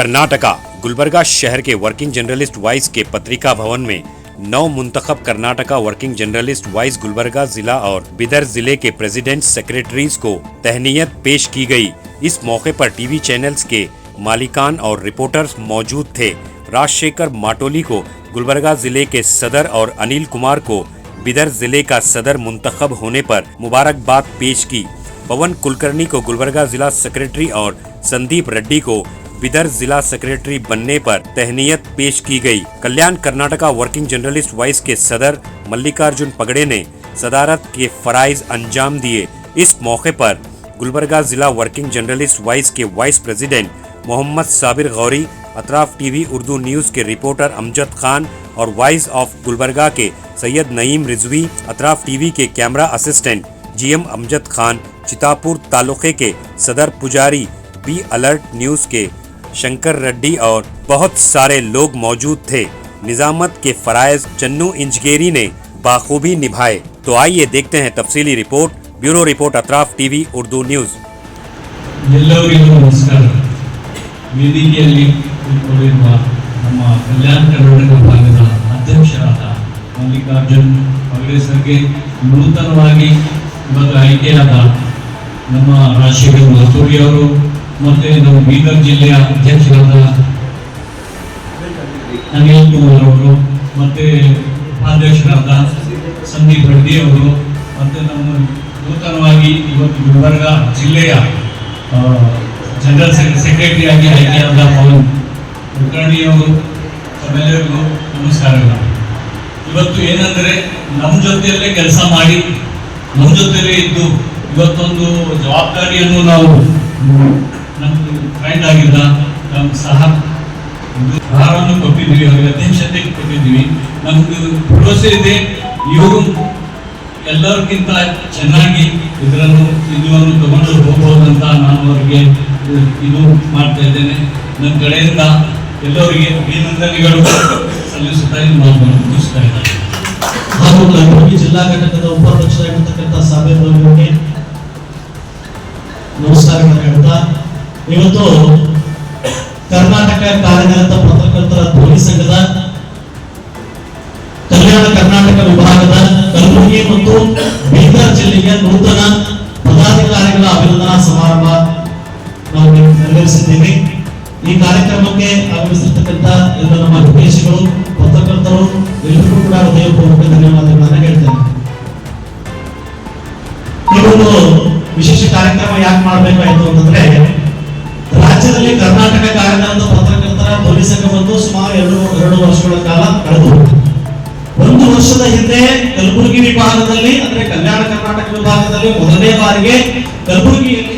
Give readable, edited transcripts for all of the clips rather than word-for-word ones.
कर्नाटका गुलबर्गा शहर के working journalist voice के पत्रिका भवन में नौ मुंतखब Karnataka working journalist voice Gulbarga जिला और बिदर जिले के प्रेसिडेंट सेक्रेटरीज को तहनीयत पेश की गई। इस मौके पर टीवी चैनल्स के मालिकान और रिपोर्टर्स मौजूद थे। राजशेखर माटोली को गुलबर्गा जिले के सदर और अनिल कुमार को बिदर जिले का सदर मुंतखब होने पर मुबारकबाद पेश की। पवन कुलकर्णी को गुलबर्गा जिला सेक्रेटरी और संदीप रेड्डी को बिदर जिला सेक्रेटरी बनने पर तहनीयत पेश की गई। कल्याण कर्नाटका वर्किंग जर्नलिस्ट वाइस के सदर मल्लिकार्जुन पगड़े ने सदारत के फराइज अंजाम दिए। इस मौके पर गुलबर्गा जिला वर्किंग जर्नलिस्ट वाइस के vice president Mohammed Sabir Ghouri, Atraf TV Urdu news के रिपोर्टर अमजद खान और वाइस ऑफ गुलबर्गा के सैयद नईम रिजवी, अतराफ टीवी के camera assistant GM Amjad Khan, Chitapur तालुके के सदर पुजारी, बी अलर्ट न्यूज के शंकर रेड्डी और बहुत सारे लोग मौजूद थे। निजामत के फराइज चन्नू इंजगेरी ने बाखूबी निभाए। तो आइए देखते हैं तफसीली report. Bureau report Atraf TV Urdu news. ಎಲ್ಲರಿಗೂ ನಮಸ್ಕಾರ। ವೇದಿಕೆಯಲ್ಲಿ ಕುಳಿತುಕೊಂಡಿರುವ ನಮ್ಮ ಕಲ್ಯಾಣ ಕರ್ನಾಟಕ ಭಾಗದ ಅಧ್ಯಕ್ಷರಾದ ಮಲ್ಲಿಕಾರ್ಜುನ್ ಪಗಡೆ ಸರ್ಗೆ ನೂತನವಾಗಿ ಇವತ್ತು ಆಯ್ಕೆಯಾದ ನಮ್ಮ ರಾಜಶೇಖರ್ ಮಾತೋಳಿ ಅವರು ಮತ್ತೆ ನಮ್ಮ ಬೀದರ್ ಜಿಲ್ಲೆಯ ಅಧ್ಯಕ್ಷರಾದ ಅನಿಲ್ ಕುಮಾರ್ ಅವರು ಮತ್ತೆ ಉಪಾಧ್ಯಕ್ಷರಾದ ಸಂದೀಪ್ ರೆಡ್ಡಿ ಅವರು ಮತ್ತೆ ನಮ್ಮ ನೂತನವಾಗಿ ಇವತ್ತು ಗುಲ್ಬರ್ಗಾ ಜಿಲ್ಲೆಯ ಜನರಲ್ ಸೆಕ್ರೆಟರಿ ಆಗಿ ಆಯ್ಕೆಯಾದ ಪವನ್ ಕುಲಕರ್ಣಿ ಅವರು ತಮ್ಮೆಲ್ಲರಿಗೂ ನಮಸ್ಕಾರಗಳು। ಇವತ್ತು ಏನಂದರೆ ನಮ್ಮ ಜೊತೆಯಲ್ಲೇ ಕೆಲಸ ಮಾಡಿ ನಮ್ಮ ಜೊತೆಯಲ್ಲೇ ಇದ್ದು ಇವತ್ತೊಂದು ಜವಾಬ್ದಾರಿಯನ್ನು ನಾವು ನಮ್ದು ಫ್ರೆಂಡ್ ಆಗಿದ್ದ ನಮ್ಮ ಸಹಕಾರವನ್ನು ಕೊಟ್ಟಿದ್ದೀವಿ, ಅವರಿಗೆ ಅಧ್ಯಕ್ಷತೆ ಕೊಟ್ಟಿದ್ದೀವಿ। ನಮ್ಗೆ ಭರವಸೆ ಇದೆ ಇವರು ಎಲ್ಲರಿಗಿಂತ ಚೆನ್ನಾಗಿ ಇದನ್ನು ತಗೊಂಡು ಹೋಗ್ಬೋದಂತ ನಾನು ಅವರಿಗೆ ಇದು ಮಾಡ್ತಾ ಇದ್ದೇನೆ। ನನ್ನ ಕಡೆಯಿಂದ ಎಲ್ಲರಿಗೆ ಅಭಿನಂದನೆಗಳು ಸಲ್ಲಿಸುತ್ತಾ ಮುಗಿಸ್ತಾ ಇದ್ದಾರೆ। ಹಾಗೂ ಕಲಬುರಗಿ ಜಿಲ್ಲಾ ಘಟಕದ ಉಪಾಧ್ಯಕ್ಷರಾಗಿರ್ತಕ್ಕಂಥ ಸಾಬೇರ್ ಅವರಿಗೆ ನಮಸ್ಕಾರಗಳನ್ನು ಹೇಳ್ತಾ, ಇವತ್ತು ಕರ್ನಾಟಕ ಕಾರ್ಯನಿರತ ಪತ್ರಕರ್ತರ ಧ್ವನಿ ಸಂಘದ ಕಲ್ಯಾಣ ಕರ್ನಾಟಕ ವಿಭಾಗದ ಕಲಬುರಗಿ ಮತ್ತು ಬೀದರ್ ಜಿಲ್ಲೆಗೆ ನೂತನ ಪದಾಧಿಕಾರಿಗಳ ಅಭಿನಂದನಾ ಸಮಾರಂಭ ನಾವು ನೆರವೇರಿಸಿದ್ದೇವೆ। ಈ ಕಾರ್ಯಕ್ರಮಕ್ಕೆ ಆಗಮಿಸಿರ್ತಕ್ಕಂಥ ಎಲ್ಲ ನಮ್ಮ ವಿದೇಶಿಗಳು, ಪತ್ರಕರ್ತರು ಎಲ್ಲರಿಗೂ ಕೂಡ ಹೃದಯಪೂರ್ವಕ ಧನ್ಯವಾದಗಳನ್ನು ಹೇಳ್ತೇನೆ। ಈ ಒಂದು ವಿಶೇಷ ಕಾರ್ಯಕ್ರಮ ಯಾಕೆ ಮಾಡಬೇಕಾಯಿತು ಅಂತಂದ್ರೆ, ರಾಜ್ಯದಲ್ಲಿ ಕರ್ನಾಟಕ ಕಾರ್ಯನಿರತ ಪತ್ರಕರ್ತರ ಧ್ವನಿ ಸಂಘ ಬಂದು ಸುಮಾರು ಎರಡು ವರ್ಷಗಳ ಕಾಲ ಕಳೆದು, ಒಂದು ವರ್ಷದ ಹಿಂದೆ ಕಲಬುರಗಿ ವಿಭಾಗದಲ್ಲಿ ಅಂದ್ರೆ ಕಲ್ಯಾಣ ಕರ್ನಾಟಕ ವಿಭಾಗದಲ್ಲಿ ಮೊದಲನೇ ಬಾರಿಗೆ ಕಲಬುರಗಿಯಲ್ಲಿ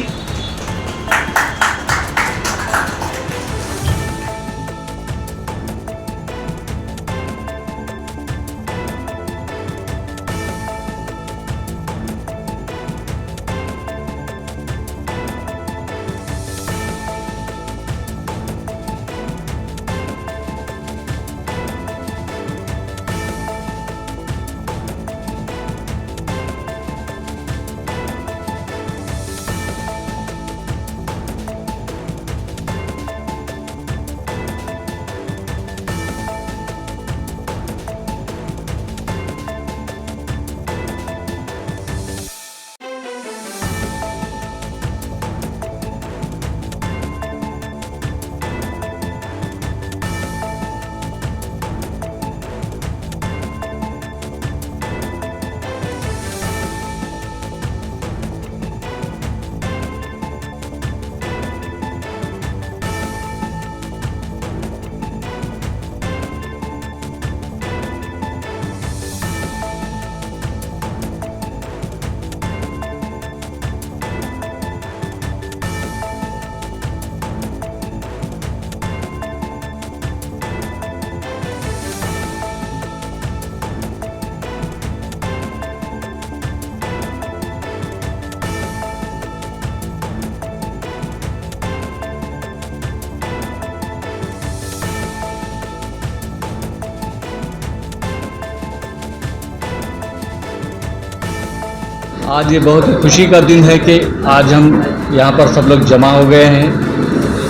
आज ये बहुत खुशी का दिन है कि आज हम यहाँ पर सब लोग जमा हो गए हैं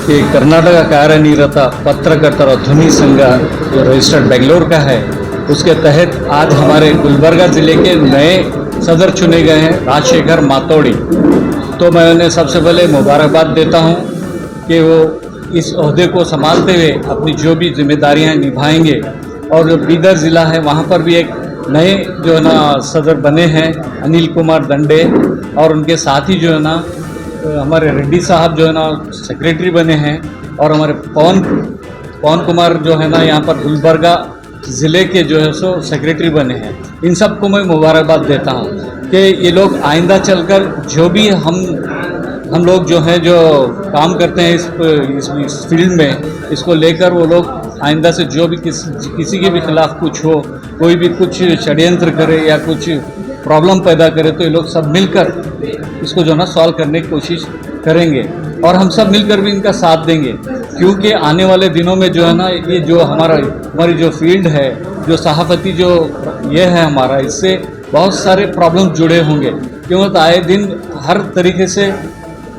कि कर्नाटक कार्यनिरत पत्रकर्ता ध्वनि संघ जो रजिस्टर्ड बेंगलोर का है, उसके तहत आज हमारे गुलबर्गा ज़िले के नए सदर चुने गए हैं राजशेखर मातोड़ी। तो मैं उन्हें सबसे पहले मुबारकबाद देता हूं कि वो इस ओहदे को संभालते हुए अपनी जो भी जिम्मेदारियां निभाएंगे। और जो बीदर ज़िला है वहाँ पर भी एक नए जो है ना सदर बने हैं अनिल कुमार दंडे, और उनके साथ ही जो है ना हमारे रेड्डी साहब जो है ना सेक्रेटरी बने हैं, और हमारे पवन कुमार जो है ना यहाँ पर गुलबर्गा ज़िले के जो है सो सेक्रेटरी बने हैं। इन सबको मैं मुबारकबाद देता हूँ कि ये लोग आइंदा चलकर जो भी हम लोग जो हैं जो काम करते हैं इस फील्ड में, इसको लेकर वो लोग आइंदा से जो भी किसी के भी खिलाफ कुछ हो, कोई भी कुछ षड्यंत्र करे या कुछ प्रॉब्लम पैदा करे, तो ये लोग सब मिलकर इसको जो है ना सॉल्व करने की कोशिश करेंगे, और हम सब मिलकर भी इनका साथ देंगे। क्योंकि आने वाले दिनों में जो है ना ये जो हमारी जो फील्ड है, जो सहाफ़ती जो ये है हमारा, इससे बहुत सारे प्रॉब्लम जुड़े होंगे। क्यों तो आए दिन हर तरीके से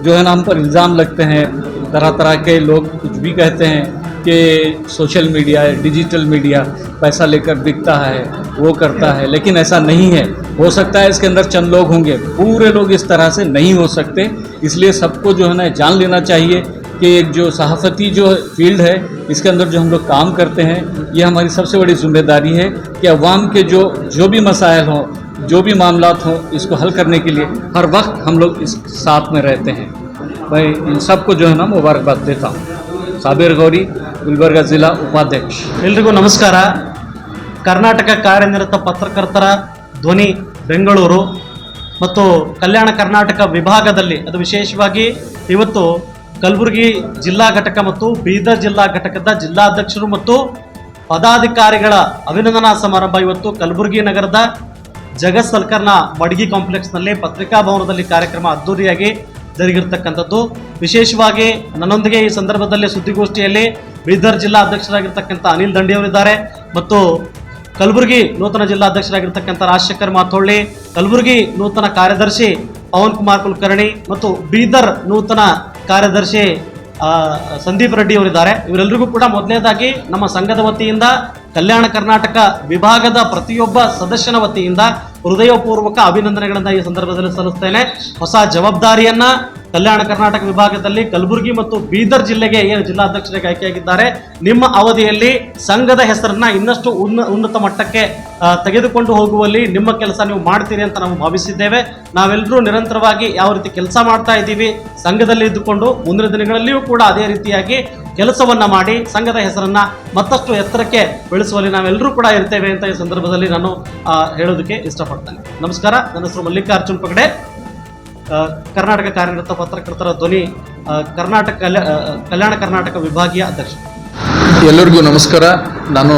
जो है ना हम पर इल्ज़ाम लगते हैं, तरह तरह के लोग कुछ भी कहते हैं कि सोशल मीडिया डिजिटल मीडिया पैसा लेकर बिकता है, वो करता है, लेकिन ऐसा नहीं है। हो सकता है इसके अंदर चंद लोग होंगे, पूरे लोग इस तरह से नहीं हो सकते। इसलिए सबको जो है ना जान लेना चाहिए कि एक जो सहाफ़ती जो फील्ड है, इसके अंदर जो हम लोग काम करते हैं, ये हमारी सबसे बड़ी जिम्मेदारी है कि अवाम के जो भी मसाइल हों, जो भी मामलात हों, इसको हल करने के लिए हर वक्त हम लोग इस साथ में रहते हैं। मैं इन सबको जो है ना मुबारकबाद देता हूँ। साबिर गौरी, गुलबर्गा ಜಿಲ್ಲಾ ಉಪಾಧ್ಯಕ್ಷ। ಎಲ್ರಿಗೂ ನಮಸ್ಕಾರ। ಕರ್ನಾಟಕ ಕಾರ್ಯನಿರತ ಪತ್ರಕರ್ತರ ಧ್ವನಿ ಬೆಂಗಳೂರು ಮತ್ತು ಕಲ್ಯಾಣ ಕರ್ನಾಟಕ ವಿಭಾಗದಲ್ಲಿ ಅದು ವಿಶೇಷವಾಗಿ ಇವತ್ತು ಕಲಬುರಗಿ ಜಿಲ್ಲಾ ಘಟಕ ಮತ್ತು ಬೀದರ್ ಜಿಲ್ಲಾ ಘಟಕದ ಜಿಲ್ಲಾಧ್ಯಕ್ಷರು ಮತ್ತು ಪದಾಧಿಕಾರಿಗಳ ಅಭಿನಂದನಾ ಸಮಾರಂಭ ಇವತ್ತು ಕಲಬುರಗಿ ನಗರದ ಜಗತ್ ಸರ್ಕಲ್ನ ಮಡ್ಗಿ ಕಾಂಪ್ಲೆಕ್ಸ್ನಲ್ಲಿ ಪತ್ರಿಕಾ ಭವನದಲ್ಲಿ ಕಾರ್ಯಕ್ರಮ ಅದ್ದೂರಿಯಾಗಿ ಜರುಗಿರ್ತಕ್ಕಂಥದ್ದು। ವಿಶೇಷವಾಗಿ ನನ್ನೊಂದಿಗೆ ಈ ಸಂದರ್ಭದಲ್ಲಿ ಸುದ್ದಿಗೋಷ್ಠಿಯಲ್ಲಿ ಬೀದರ್ ಜಿಲ್ಲಾ ಅಧ್ಯಕ್ಷರಾಗಿರ್ತಕ್ಕಂಥ ಅನಿಲ್ ದಂಡಿ ಅವರಿದ್ದಾರೆ, ಮತ್ತು ಕಲಬುರಗಿ ನೂತನ ಜಿಲ್ಲಾಧ್ಯಕ್ಷರಾಗಿರ್ತಕ್ಕಂಥ ರಾಜಶೇಖರ್ ಮಾತೋಳ್ಳಿ, ಕಲಬುರಗಿ ನೂತನ ಕಾರ್ಯದರ್ಶಿ ಪವನ್ ಕುಮಾರ್ ಕುಲಕರ್ಣಿ ಮತ್ತು ಬೀದರ್ ನೂತನ ಕಾರ್ಯದರ್ಶಿ ಸಂದೀಪ್ ರೆಡ್ಡಿ ಅವರಿದ್ದಾರೆ। ಇವರೆಲ್ಲರಿಗೂ ಕೂಡ ಮೊದಲನೇದಾಗಿ ನಮ್ಮ ಸಂಘದ ವತಿಯಿಂದ ಕಲ್ಯಾಣ ಕರ್ನಾಟಕ ವಿಭಾಗದ ಪ್ರತಿಯೊಬ್ಬ ಸದಸ್ಯನ ವತಿಯಿಂದ ಹೃದಯಪೂರ್ವಕ ಅಭಿನಂದನೆಗಳನ್ನು ಈ ಸಂದರ್ಭದಲ್ಲಿ ಸಲ್ಲಿಸ್ತೇನೆ। ಹೊಸ ಜವಾಬ್ದಾರಿಯನ್ನ ಕಲ್ಯಾಣ ಕರ್ನಾಟಕ ವಿಭಾಗದಲ್ಲಿ ಕಲಬುರಗಿ ಮತ್ತು ಬೀದರ್ ಜಿಲ್ಲೆಗೆ ಏನು ಜಿಲ್ಲಾಧ್ಯಕ್ಷರಿಗೆ ಆಯ್ಕೆಯಾಗಿದ್ದಾರೆ, ನಿಮ್ಮ ಅವಧಿಯಲ್ಲಿ ಸಂಘದ ಹೆಸರನ್ನ ಇನ್ನಷ್ಟು ಉನ್ನತ ಮಟ್ಟಕ್ಕೆ ತೆಗೆದುಕೊಂಡು ಹೋಗುವಲ್ಲಿ ನಿಮ್ಮ ಕೆಲಸ ನೀವು ಮಾಡ್ತೀರಿ ಅಂತ ನಾವು ಭಾವಿಸಿದ್ದೇವೆ। ನಾವೆಲ್ಲರೂ ನಿರಂತರವಾಗಿ ಯಾವ ರೀತಿ ಕೆಲಸ ಮಾಡ್ತಾ ಇದ್ದೀವಿ ಸಂಘದಲ್ಲಿ ಇದ್ದುಕೊಂಡು, ಮುಂದಿನ ದಿನಗಳಲ್ಲಿಯೂ ಕೂಡ ಅದೇ ರೀತಿಯಾಗಿ ಕೆಲಸವನ್ನ ಮಾಡಿ ಸಂಘದ ಹೆಸರನ್ನ ಮತ್ತಷ್ಟು ಎತ್ತರಕ್ಕೆ ಬೆಳೆಸುವಲ್ಲಿ ನಾವೆಲ್ಲರೂ ಕೂಡ ಇರ್ತೇವೆ ಅಂತ ಈ ಸಂದರ್ಭದಲ್ಲಿ ನಾನು ಹೇಳೋದಕ್ಕೆ ಇಷ್ಟಪಡ್ತೇನೆ। ನಮಸ್ಕಾರ, ನನ್ನ ಹೆಸರು ಮಲ್ಲಿಕಾರ್ಜುನ್ ಪಗಡೆ, ಕರ್ನಾಟಕ ಕಾರ್ಯನಿರತ ಪತ್ರಕರ್ತರ ಧ್ವನಿ ಕಲ್ಯಾಣ ಕರ್ನಾಟಕ ವಿಭಾಗೀಯ ಅಧ್ಯಕ್ಷ। ಎಲ್ಲರಿಗೂ ನಮಸ್ಕಾರ। ನಾನು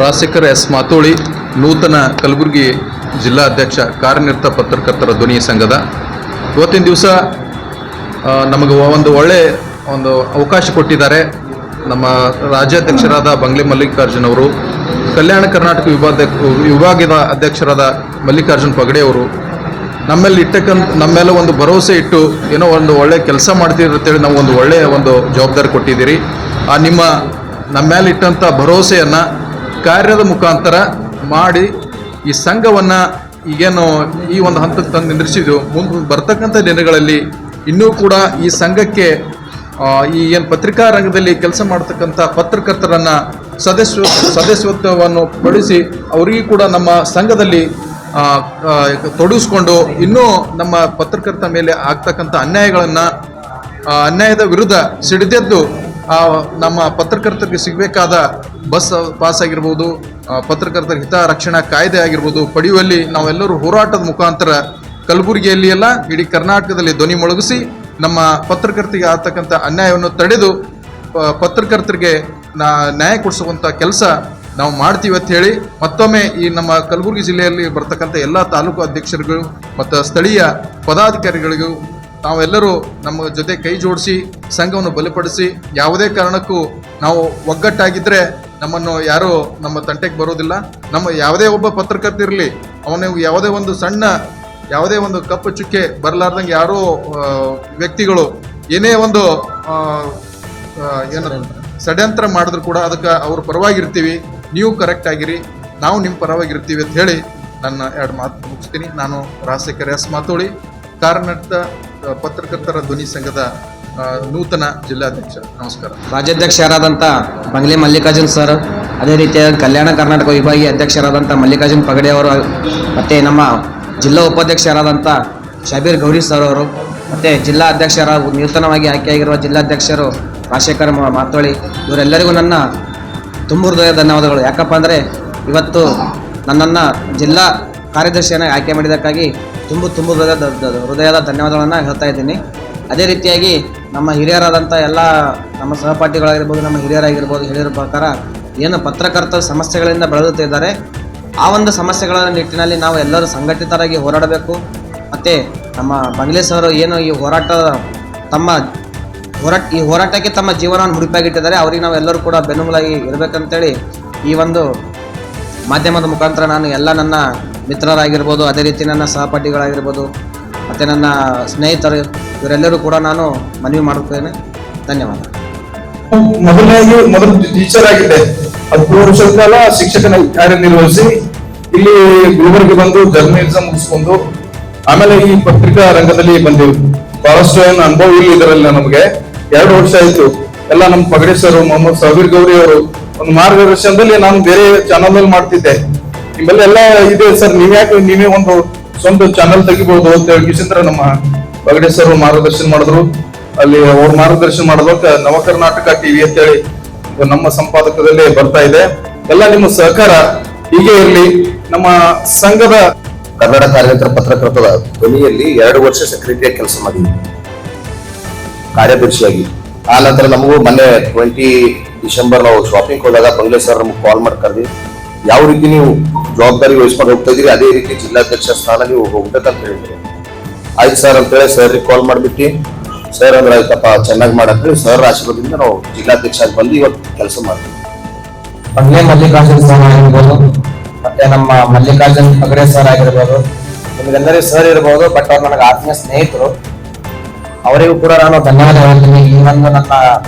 ರಾಜಶೇಖರ್ ಎಸ್ ಮಾತೋಳಿ, ನೂತನ ಕಲಬುರಗಿ ಜಿಲ್ಲಾ ಅಧ್ಯಕ್ಷ, ಕಾರ್ಯನಿರತ ಪತ್ರಕರ್ತರ ಧ್ವನಿ ಸಂಘದ। ಇವತ್ತಿನ ದಿವಸ ನಮಗೆ ಒಂದು ಒಳ್ಳೆ ಅವಕಾಶ ಕೊಟ್ಟಿದ್ದಾರೆ ನಮ್ಮ ರಾಜ್ಯಾಧ್ಯಕ್ಷರಾದ ಬಂಗ್ಲೆ ಮಲ್ಲಿಕಾರ್ಜುನ್ ಅವರು, ಕಲ್ಯಾಣ ಕರ್ನಾಟಕ ವಿಭಾಗದ ಅಧ್ಯಕ್ಷರಾದ ಮಲ್ಲಿಕಾರ್ಜುನ್ ಪಗಡೆ ಅವರು ನಮ್ಮೆಲ್ಲ ಒಂದು ಭರವಸೆ ಇಟ್ಟು ಏನೋ ಒಂದು ಒಳ್ಳೆ ಕೆಲಸ ಮಾಡ್ತೀರಿ ಅಂತೇಳಿ ನಾವು ಒಂದು ಒಳ್ಳೆಯ ಜವಾಬ್ದಾರಿ ಕೊಟ್ಟಿದ್ದೀರಿ। ನಮ್ಮ ಮೇಲೆ ಇಟ್ಟಂಥ ಭರವಸೆಯನ್ನು ಕಾರ್ಯದ ಮುಖಾಂತರ ಮಾಡಿ ಈ ಸಂಘವನ್ನು ಈಗೇನು ಈ ಒಂದು ಹಂತಕ್ಕೆ ತಂದು ನಿಂದಿರಿಸಿದ್ವು, ಮುಂದೆ ಬರ್ತಕ್ಕಂಥ ದಿನಗಳಲ್ಲಿ ಇನ್ನೂ ಕೂಡ ಈ ಸಂಘಕ್ಕೆ ಈ ಏನು ಪತ್ರಿಕಾ ರಂಗದಲ್ಲಿ ಕೆಲಸ ಮಾಡ್ತಕ್ಕಂಥ ಪತ್ರಕರ್ತರನ್ನು ಸದಸ್ಯತ್ವವನ್ನು ಪಡಿಸಿ ಅವರಿಗೂ ಕೂಡ ನಮ್ಮ ಸಂಘದಲ್ಲಿ ತೊಡಗಿಸ್ಕೊಂಡು ಇನ್ನೂ ನಮ್ಮ ಪತ್ರಕರ್ತರ ಮೇಲೆ ಆಗ್ತಕ್ಕಂಥ ಅನ್ಯಾಯದ ವಿರುದ್ಧ ಸಿಡಿದೆದ್ದು ನಮ್ಮ ಪತ್ರಕರ್ತರಿಗೆ ಸಿಗಬೇಕಾದ ಬಸ್ ಪಾಸ್ ಆಗಿರ್ಬೋದು, ಪತ್ರಕರ್ತರ ಹಿತ ರಕ್ಷಣಾ ಕಾಯ್ದೆ ಆಗಿರ್ಬೋದು ಪಡೆಯುವಲ್ಲಿ ನಾವೆಲ್ಲರೂ ಹೋರಾಟದ ಮುಖಾಂತರ ಕಲಬುರಗಿಯಲ್ಲಿ ಎಲ್ಲ ಇಡೀ ಕರ್ನಾಟಕದಲ್ಲಿ ಧ್ವನಿ ಮೊಳಗಿಸಿ ನಮ್ಮ ಪತ್ರಕರ್ತರಿಗೆ ಆಗ್ತಕ್ಕಂಥ ಅನ್ಯಾಯವನ್ನು ತಡೆದು ಪತ್ರಕರ್ತರಿಗೆ ನ್ಯಾಯ ಕೊಡಿಸುವಂಥ ಕೆಲಸ ನಾವು ಮಾಡ್ತೀವಿ ಅಂತ ಹೇಳಿ ಮತ್ತೊಮ್ಮೆ ಈ ನಮ್ಮ ಕಲಬುರಗಿ ಜಿಲ್ಲೆಯಲ್ಲಿ ಬರ್ತಕ್ಕಂಥ ಎಲ್ಲ ತಾಲೂಕು ಅಧ್ಯಕ್ಷರುಗಳು ಮತ್ತು ಸ್ಥಳೀಯ ಪದಾಧಿಕಾರಿಗಳಿಗೂ ನಾವೆಲ್ಲರೂ ನಮ್ಮ ಜೊತೆ ಕೈ ಜೋಡಿಸಿ ಸಂಘವನ್ನು ಬಲಪಡಿಸಿ, ಯಾವುದೇ ಕಾರಣಕ್ಕೂ ನಾವು ಒಗ್ಗಟ್ಟಾಗಿದ್ದರೆ ನಮ್ಮನ್ನು ಯಾರೂ ನಮ್ಮ ತಂಟೆಗೆ ಬರೋದಿಲ್ಲ। ನಮ್ಮ ಯಾವುದೇ ಒಬ್ಬ ಪತ್ರಕರ್ತ ಇರಲಿ, ಅವನಿಗೆ ಯಾವುದೇ ಒಂದು ಕಪ್ಪು ಚುಕ್ಕೆ ಬರಲಾರ್ದಂಗೆ ಯಾರೋ ವ್ಯಕ್ತಿಗಳು ಏನೇ ಒಂದು ಏನು ಷಡ್ಯಂತ್ರ ಮಾಡಿದ್ರು ಕೂಡ ಅದಕ್ಕೆ ಅವ್ರ ಪರವಾಗಿರ್ತೀವಿ, ನೀವು ಕರೆಕ್ಟ್ ಆಗಿರಿ, ನಾವು ನಿಮ್ಮ ಪರವಾಗಿರ್ತೀವಿ ಅಂತ ಹೇಳಿ ನನ್ನ 2 ಮಾತು ಮುಗಿಸ್ತೀನಿ. ನಾನು ರಾಜಶೇಖರ್ ಎಸ್ ಮಾತೋಳಿ, ಕಾರ್ಯನಿರತ ಪತ್ರಕರ್ತರ ಧ್ವನಿ ಸಂಘದ ನೂತನ ಜಿಲ್ಲಾಧ್ಯಕ್ಷ. ನಮಸ್ಕಾರ. ರಾಜ್ಯಾಧ್ಯಕ್ಷರಾದಂಥ ಬಂಗ್ಲೆ ಮಲ್ಲಿಕಾರ್ಜುನ್ ಸರ್, ಅದೇ ರೀತಿಯಾಗಿ ಕಲ್ಯಾಣ ಕರ್ನಾಟಕ ವಿಭಾಗೀಯ ಅಧ್ಯಕ್ಷರಾದಂಥ ಮಲ್ಲಿಕಾರ್ಜುನ್ ಪಗಡೆ ಅವರು, ಮತ್ತು ನಮ್ಮ ಜಿಲ್ಲಾ ಉಪಾಧ್ಯಕ್ಷರಾದಂಥ ಶಬೀರ್ ಗೌರಿ ಸರ್ ಅವರು, ಮತ್ತು ಜಿಲ್ಲಾ ಅಧ್ಯಕ್ಷರ ನೂತನವಾಗಿ ಆಯ್ಕೆಯಾಗಿರುವ ಜಿಲ್ಲಾಧ್ಯಕ್ಷರು ರಾಜಶೇಖರ್ ಮಾತೋಳಿ, ಇವರೆಲ್ಲರಿಗೂ ನನ್ನ ತುಂಬ ಹೃದಯ ಧನ್ಯವಾದಗಳು. ಯಾಕಪ್ಪ ಅಂದರೆ ಇವತ್ತು ನನ್ನನ್ನು ಜಿಲ್ಲಾ ಕಾರ್ಯದರ್ಶಿಯನ್ನು ಆಯ್ಕೆ ಮಾಡಿದ್ದಕ್ಕಾಗಿ ತುಂಬ ಹೃದಯದ ಧನ್ಯವಾದಗಳನ್ನು ಹೇಳ್ತಾ ಇದ್ದೀನಿ. ಅದೇ ರೀತಿಯಾಗಿ ನಮ್ಮ ಹಿರಿಯರಾದಂಥ ಎಲ್ಲ ನಮ್ಮ ಸಹಪಾಠಿಗಳಾಗಿರ್ಬೋದು, ನಮ್ಮ ಹಿರಿಯರಾಗಿರ್ಬೋದು, ಹೇಳಿರೋ ಪ್ರಕಾರ ಏನು ಪತ್ರಕರ್ತರ ಸಮಸ್ಯೆಗಳಿಂದ ಬಳಲುತ್ತಿದ್ದಾರೆ, ಆ ಒಂದು ಸಮಸ್ಯೆಗಳ ನಿಟ್ಟಿನಲ್ಲಿ ನಾವು ಎಲ್ಲರೂ ಸಂಘಟಿತರಾಗಿ ಹೋರಾಡಬೇಕು. ಮತ್ತು ನಮ್ಮ ಬಂಗ್ಲೇಶ್ ಅವರು ಏನು ಈ ಹೋರಾಟಕ್ಕೆ ತಮ್ಮ ಜೀವನವನ್ನು ಮುಡಿಪಾಗಿಟ್ಟಿದ್ದಾರೆ, ಅವರಿಗೆ ನಾವು ಎಲ್ಲರೂ ಕೂಡ ಬೆನ್ನುಮೂಲಾಗಿ ಇರಬೇಕಂತೇಳಿ ಈ ಒಂದು ಮಾಧ್ಯಮದ ಮುಖಾಂತರ ನಾನು ಎಲ್ಲ ನನ್ನ ಮಿತ್ರರಾಗಿರ್ಬೋದು, ಅದೇ ರೀತಿ ನನ್ನ ಸಹಪಾಠಿಗಳಾಗಿರ್ಬೋದು, ಮತ್ತು ನನ್ನ ಸ್ನೇಹಿತರು ಇವರೆಲ್ಲರೂ ಕೂಡ ನಾನು ಮನವಿ ಮಾಡುತ್ತೇನೆ. ಧನ್ಯವಾದ. ಮೊದಲು ಟೀಚರ್ ಆಗಿದ್ದೆ, 13 ವರ್ಷದ ಕಾಲ ಶಿಕ್ಷಕನಾಗಿ ಕಾರ್ಯನಿರ್ವಹಿಸಿ ಇಲ್ಲಿ ಗುಲ್ಬರ್ಗ ಬಂದು ಜರ್ನಲಿಸಂ ಮುಗಿಸ್ಕೊಂಡು ಆಮೇಲೆ ಈ ಪತ್ರಿಕಾ ರಂಗದಲ್ಲಿ ಬಂದೆವು. ಬಹಳಷ್ಟು ಏನು ಅನುಭವ ಇಲ್ಲಿ ಇದರಲ್ಲಿ ನಮಗೆ 2 ವರ್ಷ ಆಯ್ತು. ಎಲ್ಲ ನಮ್ಮ ಪಗಡೆ ಸರ್, ಮೊಹಮ್ಮದ್ ಶಬೀರ್ ಗೌರಿ ಅವರು ಒಂದು ಮಾರ್ಗದರ್ಶನದಲ್ಲಿ ನಾನು ಬೇರೆ ಚಾನಲ್ ಅಲ್ಲಿ ಮಾಡ್ತಿದ್ದೆ. ನಿಮ್ಮಲ್ಲಿ ಎಲ್ಲ ಇದೆ ಸರ್, ನೀವೇ ಒಂದು ಸ್ವಂತ ಚಾನಲ್ ತೆಗಿಬಹುದು ಅಂತ ಹೇಳಿಸಿದ್ರೆ ನಮ್ಮ ಪಗಡೆ ಸರ್ ಮಾರ್ಗದರ್ಶನ ಮಾಡಿದ್ರು. ಅಲ್ಲಿ ಅವ್ರ ಮಾರ್ಗದರ್ಶನ ಮಾಡೋದಕ್ಕೆ ನವ ಕರ್ನಾಟಕ ಟಿವಿ ಅಂತ ಹೇಳಿ ನಮ್ಮ ಸಂಪಾದಕದಲ್ಲಿ ಬರ್ತಾ ಇದೆ. ಎಲ್ಲ ನಿಮ್ಮ ಸಹಕಾರ ಹೀಗೆ ಇರಲಿ. ನಮ್ಮ ಸಂಘದ ಕನ್ನಡ ಕಾರ್ಯನಿರತ ಪತ್ರಕರ್ತರ ಧ್ವನಿಯಲ್ಲಿ 2 ವರ್ಷ ಸೆಕ್ರೆಟರಿಯಾಗಿ ಕೆಲಸ ಮಾಡಿದ್ವಿ, ಕಾರ್ಯದರ್ಶಿಯಾಗಿ. ಆ ನಂತರ ನಮಗೂ ಮೊನ್ನೆ 20 ಡಿಸೆಂಬರ್ ನಾವು ಶಾಪಿಂಗ್ ಹೋದಾಗ ಬಂಗ್ಲೆ ಸರ್ ನಮ್ಗೆ ಕಾಲ್ ಮಾಡಿ ಕರೆದಿ, ಯಾವ ರೀತಿ ನೀವು ಜವಾಬ್ದಾರಿ ವಹಿಸ್ಕೊಂಡು ಹೋಗ್ತಾ ಇದ್ದೀರಿ, ಅದೇ ರೀತಿ ಜಿಲ್ಲಾಧ್ಯಕ್ಷ ಸ್ಥಾನ ನೀವು ಹೋಗ್ಬೇಕಂತ ಹೇಳಿದ್ರು. ಆಯ್ತು ಸರ್ ಅಂತೇಳಿ ಸರ್ರಿಗೆ ಕಾಲ್ ಮಾಡಿಬಿಟ್ಟು, ಸರ್ ಅಂದ್ರೆ ಆಯ್ತಪ್ಪ ಚೆನ್ನಾಗಿ ಮಾಡಂತೇಳಿ ಸರ್ ಆಶೀರ್ವಾದದಿಂದ ನಾವು ಜಿಲ್ಲಾಧ್ಯಕ್ಷ ಆಗಿ ಬಂದು ಇವತ್ತು ಕೆಲಸ ಮಾಡ್ತೀವಿ. ಬಂಗ್ಲೆ ಮಲ್ಲಿಕಾರ್ಜುನ್ ಸರ್ ಆಗಿರ್ಬೋದು, ಮತ್ತೆ ನಮ್ಮ ಮಲ್ಲಿಕಾರ್ಜುನ್ ಪಗಡೆ ಸರ್ ಆಗಿರ್ಬೋದು, ನಿಮಗೆಲ್ಲರಿಗೂ ಸರ್ ಇರ್ಬೋದು, ಬಟ್ ಅವ್ರು ನನಗೆ ಆತ್ಮೀಯ ಸ್ನೇಹಿತರು, ಅವರಿಗೂ ಕೂಡ ನಾನು ಧನ್ಯವಾದ ಹೇಳ್ತೀನಿ. ಈ ಒಂದು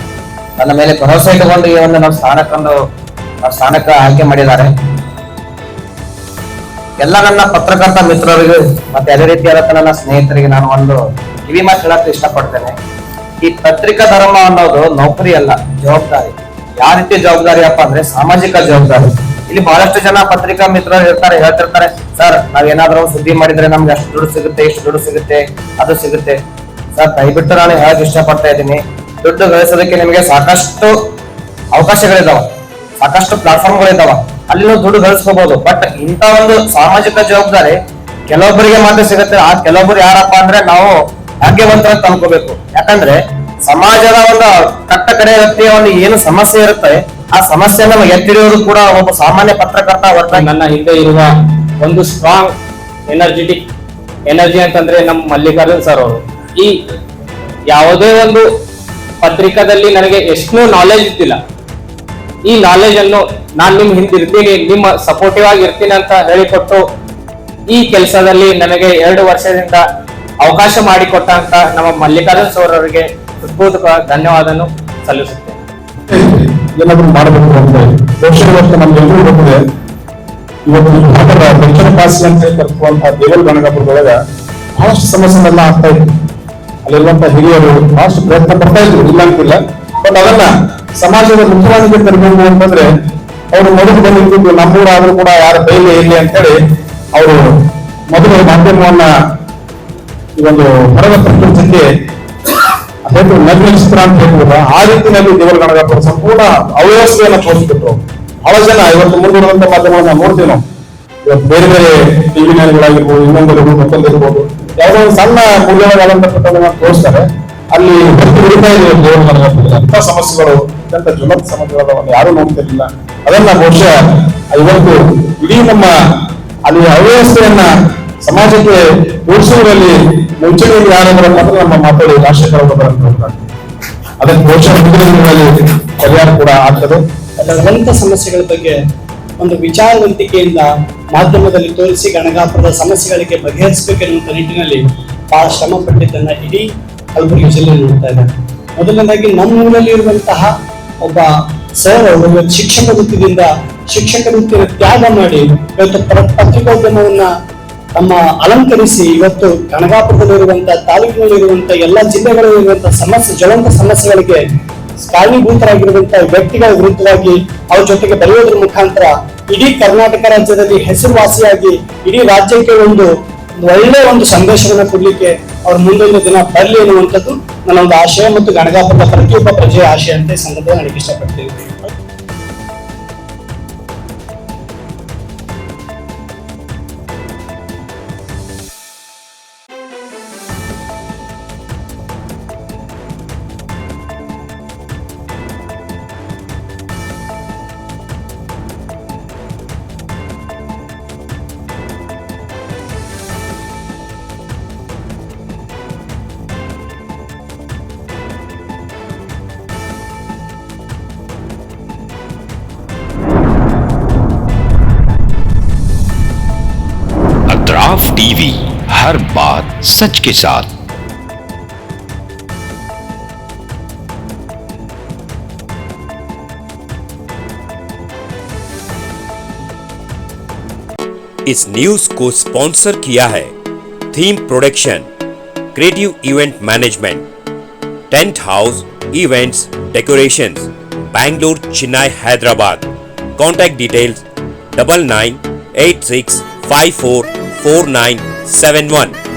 ನನ್ನ ಮೇಲೆ ಭರವಸೆ ಇಟ್ಟುಕೊಂಡು ಈ ಒಂದು ನಮ್ಮ ಸ್ಥಾನಕ್ಕೆ ಆಯ್ಕೆ ಮಾಡಿದ್ದಾರೆ. ಎಲ್ಲ ನನ್ನ ಪತ್ರಕರ್ತ ಮಿತ್ರರಿಗೆ ಮತ್ತೆ ಅದೇ ರೀತಿಯಾದ ನನ್ನ ಸ್ನೇಹಿತರಿಗೆ ನಾನು ಒಂದು ಕಿವಿ ಮಾತು ಹೇಳಕ್ಕೆ ಇಷ್ಟಪಡ್ತೇನೆ. ಈ ಪತ್ರಿಕಾ ಧರ್ಮ ಅನ್ನೋದು ನೌಕರಿ ಅಲ್ಲ, ಜವಾಬ್ದಾರಿ. ಯಾವ ರೀತಿ ಜವಾಬ್ದಾರಿ ಅಪ್ಪ ಅಂದ್ರೆ ಸಾಮಾಜಿಕ ಜವಾಬ್ದಾರಿ. ಇಲ್ಲಿ ಬಹಳಷ್ಟು ಜನ ಪತ್ರಿಕಾ ಮಿತ್ರರು ಇರ್ತಾರೆ, ಹೇಳ್ತಿರ್ತಾರೆ, ಸರ್ ನಾವೇನಾದ್ರೂ ಸುದ್ದಿ ಮಾಡಿದ್ರೆ ನಮ್ಗೆ ಅಷ್ಟು ದುಡ್ಡು ಸಿಗುತ್ತೆ, ಇಷ್ಟು ದುಡ್ಡು ಸಿಗುತ್ತೆ, ಅದು ಸಿಗುತ್ತೆ. ಸರ್ ದಯವಿಟ್ಟು ನಾನು ಹೇಳಕ್ ಇಷ್ಟಪಡ್ತಾ ಇದ್ದೀನಿ, ದುಡ್ಡು ಗಳಿಸೋದಕ್ಕೆ ನಿಮಗೆ ಸಾಕಷ್ಟು ಅವಕಾಶಗಳಿದಾವ, ಸಾಕಷ್ಟು ಪ್ಲಾಟ್ಫಾರ್ಮ್ಗಳಿದಾವ, ಅಲ್ಲಿ ನೀವು ದುಡ್ಡು ಗಳಿಸ್ಕೋಬಹುದು. ಬಟ್ ಇಂಥ ಒಂದು ಸಾಮಾಜಿಕ ಜವಾಬ್ದಾರಿ ಕೆಲವೊಬ್ಬರಿಗೆ ಮಾತ್ರ ಸಿಗುತ್ತೆ. ಆ ಕೆಲವೊಬ್ಬರು ಯಾರಪ್ಪ ಅಂದ್ರೆ ನಾವು ಭಾಗ್ಯವಂತರ ತಂದ್ಕೋಬೇಕು. ಯಾಕಂದ್ರೆ ಸಮಾಜದ ಒಂದು ಕಟ್ಟ ಕಡೆ ವ್ಯಕ್ತಿಯ ಒಂದು ಏನು ಸಮಸ್ಯೆ ಇರುತ್ತೆ, ಆ ಸಮಸ್ಯೆಯನ್ನು ಎತ್ತಿಡಿಯೋದು ಕೂಡ ಒಬ್ಬ ಸಾಮಾನ್ಯ ಪತ್ರಕರ್ತ ವರ್ಗ. ನನ್ನ ಹಿಂದೆ ಇರುವ ಒಂದು ಸ್ಟ್ರಾಂಗ್ ಎನರ್ಜಿ ಅಂತಂದ್ರೆ ನಮ್ಮ ಮಲ್ಲಿಕಾರ್ಜುನ್ ಸರ್ ಅವರು. ಈ ಯಾವುದೇ ಒಂದು ಪತ್ರಿಕಾದಲ್ಲಿ ನನಗೆ ಎಷ್ಟು ನಾಲೆಜ್ ಇದ್ದಿಲ್ಲ, ಈ ನಾಲೆಜ್ ಅನ್ನು ನಾನು ನಿಮ್ ಹಿಂದಿರ್ತೀನಿ, ನಿಮ್ಮ ಸಪೋರ್ಟಿವ್ ಆಗಿ ಇರ್ತೀನಿ ಅಂತ ಹೇಳಿಕೊಟ್ಟು ಈ ಕೆಲಸದಲ್ಲಿ ನನಗೆ 2 ವರ್ಷದಿಂದ ಅವಕಾಶ ಮಾಡಿಕೊಟ್ಟಂತ ನಮ್ಮ ಮಲ್ಲಿಕಾರ್ಜುನ್ ಸರ್ ಅವರಿಗೆ ಹೃತ್ಪೂರ್ವಕ ಧನ್ಯವಾದವನ್ನು ಸಲ್ಲಿಸುತ್ತೇನೆ. ಏನಾದ್ರೂ ಮಾಡಬೇಕು ಅಂತ ವರ್ಷ ನಮ್ಗೆಲ್ಲರೂ ಗೊತ್ತಿದೆ. ಇವತ್ತು ದಕ್ಷಿಣ ಕಾಶಿ ಅಂತ ಕರೆಸುವಂತಹ ದೇವರ ಗಣಗಾಪುರದೊಳಗ ಬಹಳಷ್ಟು ಸಮಸ್ಯೆಗಳೆಲ್ಲ ಆಗ್ತಾ ಇತ್ತು. ಅಲ್ಲಿರುವಂತಹ ಹಿರಿಯರು ಬಹಳಷ್ಟು ಪ್ರಯತ್ನ ಪಡ್ತಾ ಇದ್ರು, ಇಲ್ಲ ಅಂತಿಲ್ಲ. ಬಟ್ ಅದನ್ನ ಸಮಾಜದ ಮುಖ್ಯವಾಹಿನಿಗೆ ತರಬೇಕು ಅಂತಂದ್ರೆ ಅವರು ಮೊದಲು ಬಂದಿದ್ದು ನಮ್ಮೂರಾದ್ರೂ ಕೂಡ ಯಾರ ಕೈಲೇ ಇರಲಿ ಅಂತೇಳಿ ಅವರು ಮೊದಲು ಮಾಧ್ಯಮವನ್ನ ಈ ಒಂದು ಹೊರಗ ಪ್ರಪಂಚಕ್ಕೆ ಅದಕ್ಕೆ ನಗ್ನಚಿತ್ರ ಅಂತ ಹೇಳ್ಬೋದ, ಆ ರೀತಿಯಲ್ಲಿ ದೇವರ ಗಣಗಾಪುರ ಸಂಪೂರ್ಣ ಅವ್ಯವಸ್ಥೆಯನ್ನ ತೋರಿಸ್ಬಿಟ್ರು. ಬಹಳ ಜನ ಇವತ್ತು ಮುಂದುವರೆದಂತ ಮಾಧ್ಯಮವನ್ನ ನೋಡ್ತೀವಿ ನಾವು. ಇವತ್ತು ಬೇರೆ ಬೇರೆ ಟಿವಿ ನ್ಯಾಯಗಳಾಗಿರ್ಬೋದು, ಇನ್ನೊಂದಿರ್ಬೋದು, ಮತ್ತೊಂದಿರ್ಬೋದು, ಯಾವುದೋ ಒಂದು ಸಣ್ಣ ಮೂಲ್ಯವಾದಂತ ಪುಸ್ತಕಗಳನ್ನ ತೋರಿಸ್ತಾರೆ. ಅಲ್ಲಿ ಹೊತ್ತು ಹಿಡಿತಾ ಇದೆ ದೇವರ ಗಣಗಾಪುರ. ಅಂತ ಸಮಸ್ಯೆಗಳು, ಅತ್ಯಂತ ಜ್ವಲಂತ ಸಮಸ್ಯೆಗಳನ್ನು ಯಾರು ನೋಡ್ತಿರ್ಲಿಲ್ಲ. ಅದನ್ನ ಬಹುಶಃ ಇವತ್ತು ಇಡೀ ನಮ್ಮ ಅಲ್ಲಿ ಅವ್ಯವಸ್ಥೆಯನ್ನ ಸಮಾಜಕ್ಕೆ ತೋರಿಸುವುದರಲ್ಲಿ ಮುಂಚೂಣಿಯಲ್ಲಿ ಯಾರಾದ್ರೂ ಮಾತ್ರ ನಮ್ಮ ಮಾತಾಡಿ ರಾಜಶೇಖರ್ ಅವರು. ಅದಕ್ಕೆ ಬಹುಶಃ ಮುಂದಿನ ದಿನಗಳಲ್ಲಿ ಪರಿಹಾರ ಕೂಡ ಆಗ್ತದೆ. ಜ್ವಲಂತ ಸಮಸ್ಯೆಗಳ ಬಗ್ಗೆ ಒಂದು ವಿಚಾರವಂತಿಕೆಯಿಂದ ಮಾಧ್ಯಮದಲ್ಲಿ ತೋರಿಸಿ ಗಣಗಾಪುರದ ಸಮಸ್ಯೆಗಳಿಗೆ ಬಗೆಹರಿಸಬೇಕೆನ್ನುವಂತ ನಿಟ್ಟಿನಲ್ಲಿ ಬಹಳ ಶ್ರಮ ಪಟ್ಟಿದ್ದನ್ನ ಇಡೀ ಕಲಬುರಗಿ ಜಿಲ್ಲೆ ನೋಡ್ತಾ ಇದೆ. ಮೊದಲನೇದಾಗಿ ನಮ್ಮ ಊರಲ್ಲಿ ಇರುವಂತಹ ಒಬ್ಬ ಸರ್ ಅವರು ಇವತ್ತು ಶಿಕ್ಷಕ ವೃತ್ತಿಯಿಂದ ಶಿಕ್ಷಕ ವೃತ್ತಿಯನ್ನು ತ್ಯಾಗ ಮಾಡಿ ಇವತ್ತು ಪತ್ರಿಕೋದ್ಯಮವನ್ನ ತಮ್ಮ ಅಲಂಕರಿಸಿ ಇವತ್ತು ಗಣಗಾಪುರದಲ್ಲಿರುವಂತಹ ತಾಲೂಕಿನಲ್ಲಿರುವಂತಹ ಎಲ್ಲ ಜಿಲ್ಲೆಗಳಲ್ಲಿರುವಂತಹ ಜ್ವಲಂತ ಸಮಸ್ಯೆಗಳಿಗೆ ಕಾರಣೀಭೂತರಾಗಿರುವಂತಹ ವ್ಯಕ್ತಿಗಳ ವಿರುದ್ಧವಾಗಿ ಅವ್ರ ಜೊತೆಗೆ ಬರೆಯೋದ್ರ ಮುಖಾಂತರ ಇಡೀ ಕರ್ನಾಟಕ ರಾಜ್ಯದಲ್ಲಿ ಹೆಸರುವಾಸಿಯಾಗಿ ಇಡೀ ರಾಜ್ಯಕ್ಕೆ ಒಂದು ಒಳ್ಳೆ ಒಂದು ಸಂದೇಶವನ್ನು ಕೊಡ್ಲಿಕ್ಕೆ ಅವ್ರ ಮುಂದೊಂದು ದಿನ ಬರಲಿ ಅನ್ನುವಂಥದ್ದು ನನ್ನ ಒಂದು ಆಶಯ ಮತ್ತು ಗಣಗಾಪುರದ ಪ್ರತಿಯೊಬ್ಬ ಪ್ರಜೆಯ ಆಶಯ ಅಂತ ಈ ಸಂದರ್ಭದಲ್ಲಿ ನನಗೆ ಇಷ್ಟಪಡ್ತೀನಿ. अतराफ टीवी, हर बात सच के साथ। इस न्यूज को स्पॉन्सर किया है theme production, creative event management, tent house events decorations, Bangalore, Chennai, Hyderabad. Contact details 9986544971।